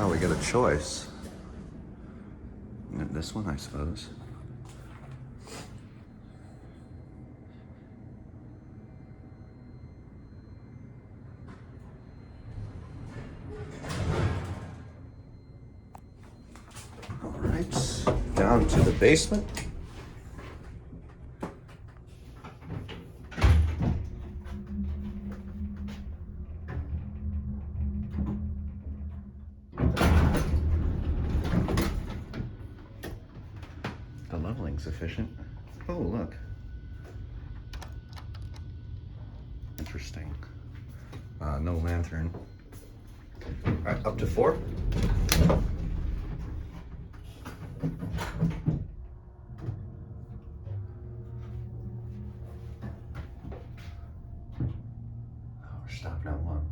Oh, we got a choice. This one, I suppose. All right, down to the basement. The leveling's efficient. Oh, look. Interesting. No lantern. All right, up to 4. Oh, we're stopping at 1.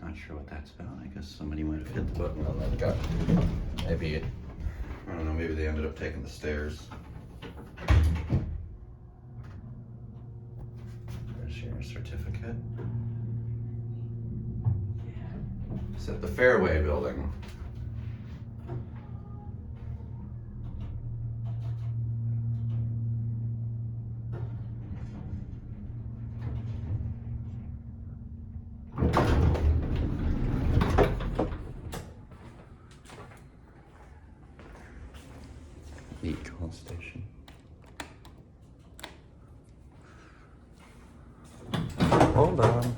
Not sure what that's about. I guess somebody might have hit the button on that guy. Maybe, I don't know, maybe they ended up taking the stairs. There's your certificate. It's at the Fairway building. Neat call station. Hold on.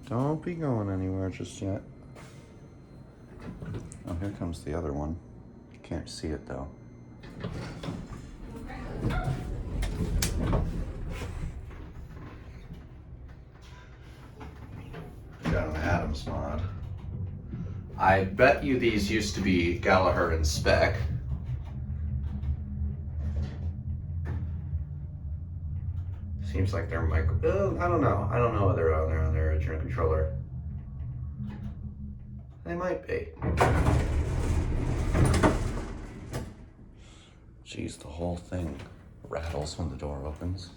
Don't be going anywhere just yet. Oh, here comes the other one. Can't see it though. Got an Adams mod. I bet you these used to be Gallagher and Spec. Seems like they're micro. I don't know. I don't know whether they're on their original controller. They might be. Jeez, the whole thing rattles when the door opens.